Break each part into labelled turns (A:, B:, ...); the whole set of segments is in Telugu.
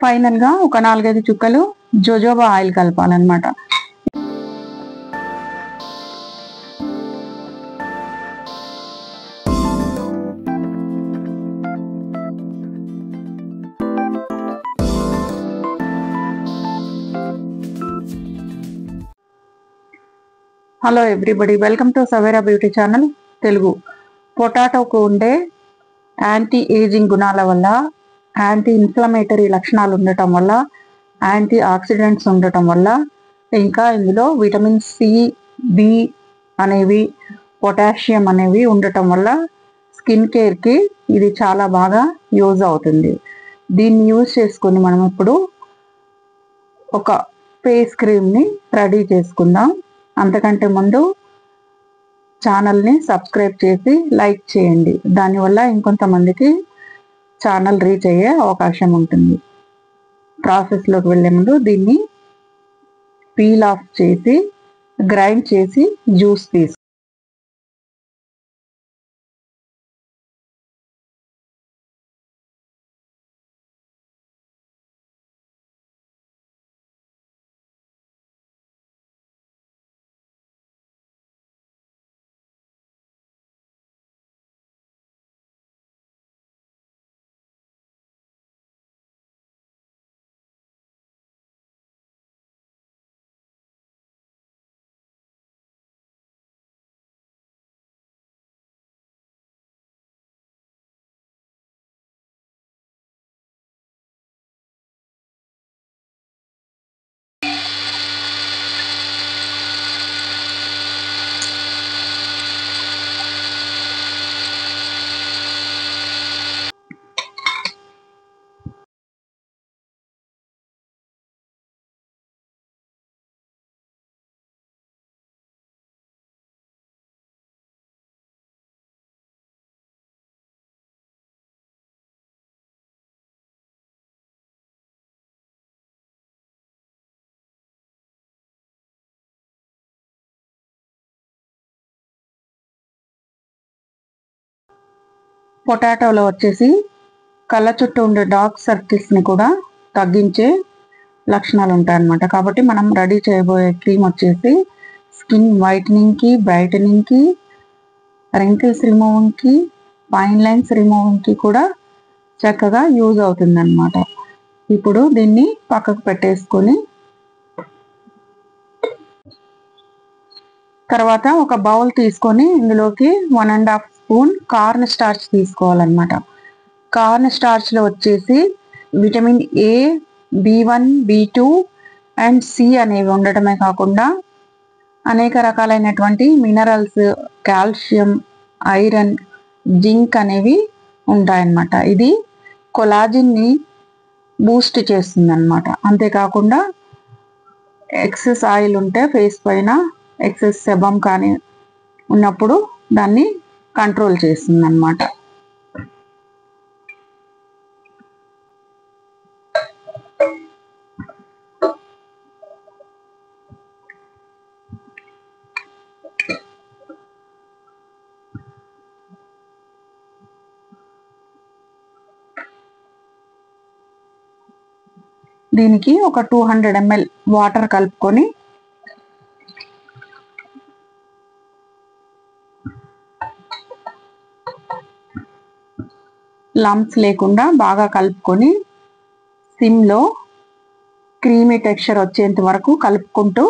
A: ఫైనల్ గా ఒక 4-5 చుక్కలు జోజోబా ఆయిల్ కలపాలన్నమాట. Hello everybody, welcome to Savera beauty channel Telugu. పొటాటోకు ఉండే యాంటీ ఏజింగ్ గుణాల వల్ల, యాంటీ ఇన్ఫ్లమేటరీ లక్షణాలు ఉండటం వల్ల, యాంటీ ఆక్సిడెంట్స్ ఉండటం వల్ల, ఇంకా ఇందులో విటమిన్ సి, బి అనేవి, పొటాషియం అనేవి ఉండటం వల్ల స్కిన్ కేర్కి ఇది చాలా బాగా యూజ్ అవుతుంది. దీన్ని యూజ్ చేసుకొని మనం ఇప్పుడు ఒక ఫేస్ క్రీమ్ని రెడీ చేసుకుందాం. అంతకంటే ముందు ఛానల్ని సబ్స్క్రైబ్ చేసి లైక్ చేయండి. దానివల్ల ఇంకొంతమందికి ఛానల్ రీచ్ అయ్యే అవకాశం ఉంటుంది. ప్రాసెస్లోకి వెళ్ళే ముందు దీన్ని పీల్ ఆఫ్ చేసి గ్రైండ్ చేసి జ్యూస్ తీసి పొటాటోలో వచ్చేసి కళ్ళ చుట్టూ ఉండే డార్క్ సర్కిల్స్ని కూడా తగ్గించే లక్షణాలు ఉంటాయన్నమాట. కాబట్టి మనం రెడీ చేయబోయే క్రీమ్ వచ్చేసి స్కిన్ వైటనింగ్కి, బ్రైటనింగ్కి, రింకిల్స్ రిమూవింగ్కి, ఫైన్ లైన్స్ రిమూవింగ్కి కూడా చక్కగా యూజ్ అవుతుందన్నమాట. ఇప్పుడు దీన్ని పక్కకు పెట్టేసుకొని తర్వాత ఒక బౌల్ తీసుకొని ఇందులోకి 1.5 స్పూన్ కార్న్ స్టార్చ్ తీసుకోవాలన్నమాట. కార్న్ స్టార్చ్లో వచ్చేసి vitamin A, B1, B2 and C అనేవి ఉండటమే కాకుండా అనేక రకాలైనటువంటి మినరల్స్, కాల్షియం, ఐరన్, జింక్ అనేవి ఉంటాయన్నమాట. ఇది కొలాజిన్ని బూస్ట్ చేస్తుందన్నమాట. అంతేకాకుండా ఎక్సెస్ ఆయిల్ ఉంటే ఫేస్ పైన ఎక్సెస్ సెబమ్ కానీ ఉన్నప్పుడు దాన్ని కంట్రోల్ చేస్తుంది అన్నమాట. దీనికి ఒక 200 ml వాటర్ కలుపుకొని లంప్స్ లేకుండా బాగా కలుపుకొని సిమ్లో క్రీమీ టెక్స్చర్ వచ్చేంత వరకు కలుపుకుంటూ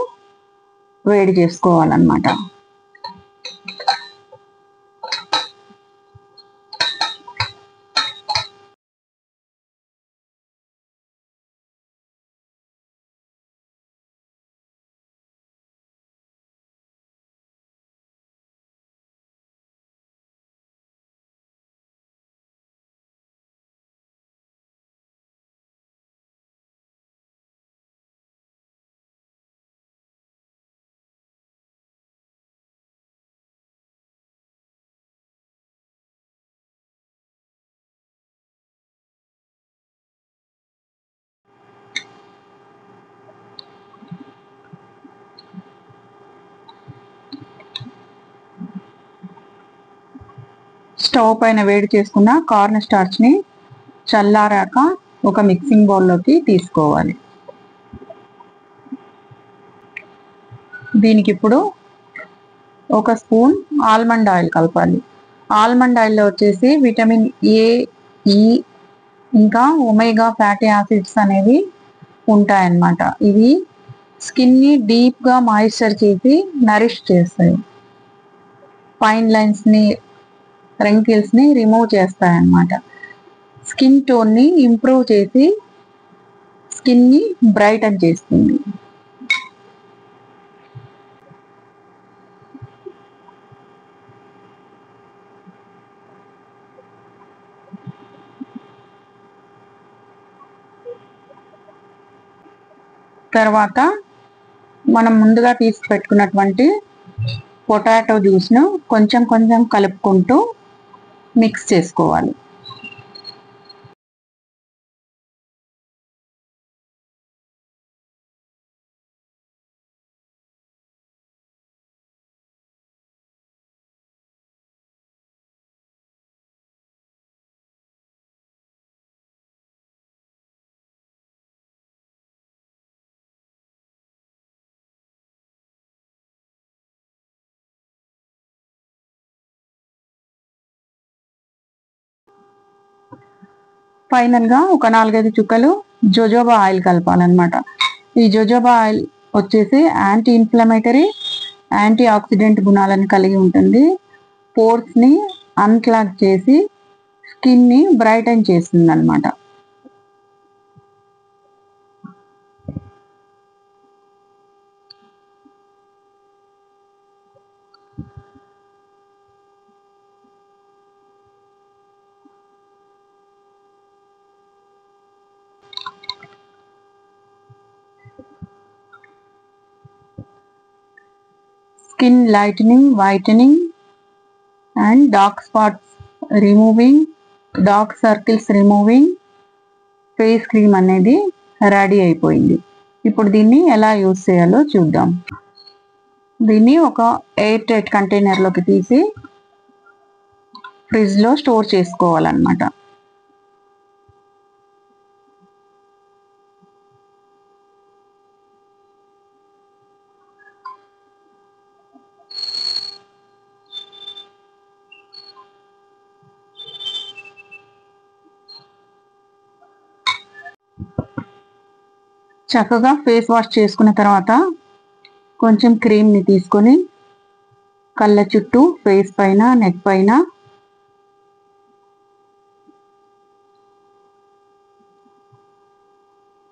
A: వేడి చేసుకోవాలన్నమాట. స్టవ్ పైన వేడి చేసుకున్న కార్న్ స్టార్చ్ని చల్లారాక ఒక మిక్సింగ్ బౌల్లోకి తీసుకోవాలి. దీనికి ఇప్పుడు ఒక స్పూన్ ఆల్మండ్ ఆయిల్ కలపాలి. ఆల్మండ్ ఆయిల్లో వచ్చేసి విటమిన్ ఏ, ఈ ఇంకా ఒమేగా ఫ్యాటీ యాసిడ్స్ అనేవి ఉంటాయన్నమాట. ఇవి స్కిన్ని డీప్గా మాయిశ్చర్ చేసి నరిష్ చేస్తాయి. ఫైన్ లైన్స్ని, రెంకిల్స్ని రిమూవ్ చేస్తాయన్నమాట. స్కిన్ టోన్ని ఇంప్రూవ్ చేసి స్కిన్ని బ్రైటన్ చేస్తుంది. తర్వాత మనం ముందుగా తీసి పెట్టుకున్నటువంటి పొటాటో జ్యూస్ను కొంచెం కొంచెం కలుపుకుంటూ మిక్స్ చేసుకోవాలి. ఫైనల్గా ఒక 4-5 చుక్కలు జోజోబా ఆయిల్ కలపాలన్నమాట. ఈ జోజోబా ఆయిల్ వచ్చేసి యాంటీ ఇన్ఫ్లమేటరీ, యాంటీ ఆక్సిడెంట్ గుణాలను కలిగి ఉంటుంది. పోర్స్ని అన్క్లాగ్ చేసి స్కిన్ని బ్రైటన్ చేస్తుంది అనమాట. Skin lightening, whitening and dark spots removing, dark circles removing face cream అనేది రెడీ అయిపోయింది. ఇప్పుడు దీన్ని ఎలా యూజ్ చేయాలో చూద్దాం. దీన్ని ఒక ఎయిర్ టైట్ కంటైనర్లోకి తీసి ఫ్రిడ్జ్లో స్టోర్ చేసుకోవాలన్నమాట. చక్కగా ఫేస్ వాష్ చేసుకున్న తర్వాత కొంచెం క్రీమ్ని తీసుకొని కళ్ళ చుట్టూ, ఫేస్ పైన, నెక్ పైన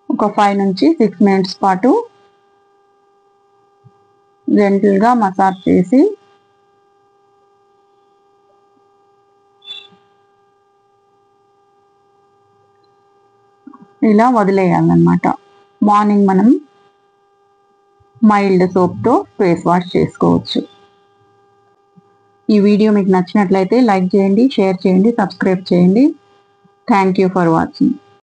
A: ఒక 5 నుంచి 6 మినిట్స్ పాటు జెంటిల్గా మసాజ్ చేసి ఇలా వదిలేయాలన్నమాట. మార్నింగ్ మనం మైల్డ్ సోప్తో ఫేస్ వాష్ చేసుకోవచ్చు. ఈ వీడియో మీకు నచ్చినట్లయితే లైక్ చేయండి, షేర్ చేయండి, సబ్స్క్రైబ్ చేయండి. Thank you for watching.